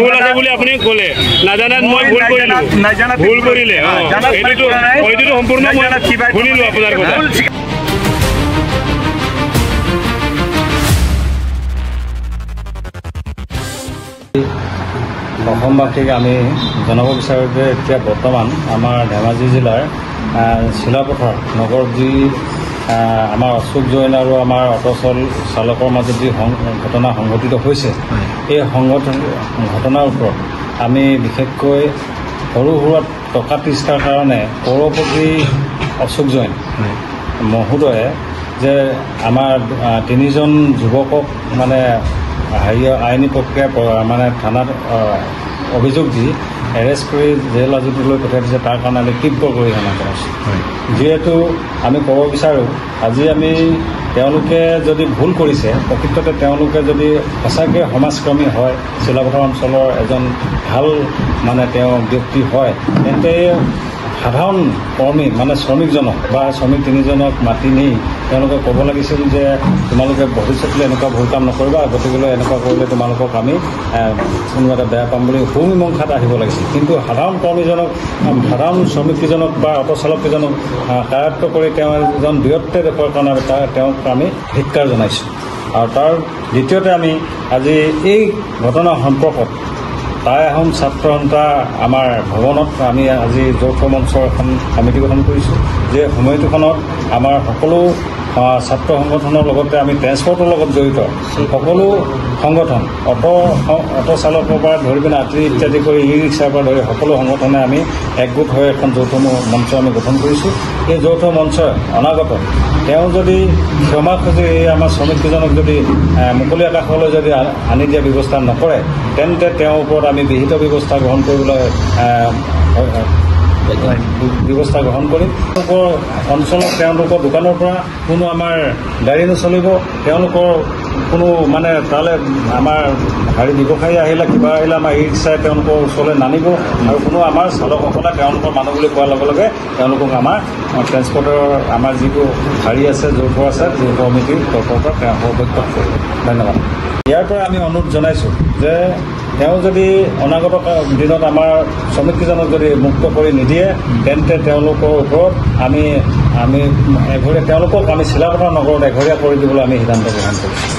ভুল আছে বুলি আপুনি ক'লে নাজানাত মই ভুল কৰিলো ভুল কৰিলে এইটো সম্পূৰ্ণ মই শুনিলো আপোনাৰ কথা অসমবাসীক আমি জনাব বিচাৰোঁ যে এতিয়া বৰ্তমান আমাৰ ধেমাজি জিলাৰ চিলাপথাৰ নগৰত যি আমাৰ অশোক জৈন আৰু আমাৰ অট'চল চালকৰ মাজত যি ঘটনা সংঘটিত হৈছে এই ঘটনাৰ ওপৰত আমি বিশেষকৈ সৰু সুৰা টকা তিষ্টাৰ কাৰণে পৌৰপতি অশোক জৈন মহোদয়ে যে আমাৰ 3জন যুৱকক মানে আইনী প্ৰক্ৰিয়া মানে থানাত অভিযোগ দি এৰেষ্ট কৰি জেল হাজতলৈ পঠিয়াই দিছে তাৰ কাৰণে আমি তীব্ৰ গৰিহণা কৰিছোঁ যিহেতু আমি ক'ব বিচাৰোঁ আজি আমি তেওঁলোকে যদি ভুল কৰিছে প্ৰকৃততে তেওঁলোকে যদি সঁচাকৈ সমাজকৰ্মী হয় চিলাপথাৰ অঞ্চলৰ এজন ভাল মানে তেওঁ ব্যক্তি হয় তেন্তে সাধাৰণ কৰ্মী মানে শ্ৰমিকজনক বা শ্ৰমিক 3জনক মাতি নি তেওঁলোকে ক'ব লাগিছিল যে তোমালোকে ভৱিষ্যতলৈ এনেকুৱা ভুল কাম নকৰিবা গতিকেলৈ এনেকুৱা কৰিলে তোমালোকক আমি কোনো এটা বেয়া পাম বুলি সুমীমাংসাত আহিব লাগিছিল কিন্তু সাধাৰণ কৰ্মীজনক সাধাৰণ শ্ৰমিককেইজনক বা অট'চালককেইজনক কাৰায়ত্ব কৰি তেওঁ এজন বীৰত্বে দেখুৱাৰ কাৰণে তেওঁক আমি ধিক্কাৰ জনাইছোঁ আৰু তাৰ দ্বিতীয়তে আমি আজি এই ঘটনা সম্পৰ্কত টাই আহোম ছাত্ৰ সন্থা আমাৰ ভৱনত আমি আজি যৌথ মঞ্চৰ এখন কমিটি গঠন কৰিছোঁ যে সমিতিখনত আমাৰ সকলো ছাত্ৰ সংগঠনৰ লগতে আমি ট্ৰেন্সপৰ্টৰ লগত জড়িত সকলো সংগঠন অটো চালকৰ পৰা ধৰি পিনে আত্ৰি ইত্যাদি কৰি ই ৰিক্সাৰ পৰা ধৰি সকলো সংগঠনে আমি একগোট হৈ এখন যৌথ মঞ্চ আমি গঠন কৰিছোঁ এই যৌথ মঞ্চই অনাগত তেওঁ যদি ক্ষমা খুজি আমাৰ শ্ৰমিককেইজনক যদি মুকলি আকাশলৈ যদি আনি দিয়া ব্যৱস্থা নকৰে তেন্তে তেওঁৰ ওপৰত আমি বিহিত ব্যৱস্থা গ্ৰহণ কৰিবলৈ ব্যৱস্থা গ্ৰহণ কৰিম তেওঁলোকৰ অঞ্চলত তেওঁলোকৰ দোকানৰ পৰা কোনো আমাৰ গাড়ী নচলিব তেওঁলোকৰ কোনো মানে তালৈ আমাৰ ব্যৱসায়ী আহিলে কিবা আহিলে আমাৰ ই ৰিক্সাই তেওঁলোকৰ ওচৰলৈ নানিব আৰু কোনো আমাৰ চালকসকলে তেওঁলোকৰ মানুহ বুলি কোৱাৰ লগে লগে তেওঁলোকক আমাৰ ট্ৰেন্সপৰ্টৰ আমাৰ যিটো আছে যৌথ আছে যৌথ সমিতিৰ তৰফৰ পৰা তেওঁ বৈঠক কৰিব ধন্যবাদ ইয়াৰ পৰা আমি অনুৰোধ জনাইছোঁ যে তেওঁ যদি অনাগত দিনত আমাৰ শ্ৰমিককেইজনক যদি মুক্ত কৰি নিদিয়ে তেন্তে তেওঁলোকৰ ওপৰত আমি তেওঁলোকক আমি চিলাপথাৰ নগৰত এঘৰীয়া কৰি দিবলৈ আমি সিদ্ধান্ত গ্ৰহণ কৰিছোঁ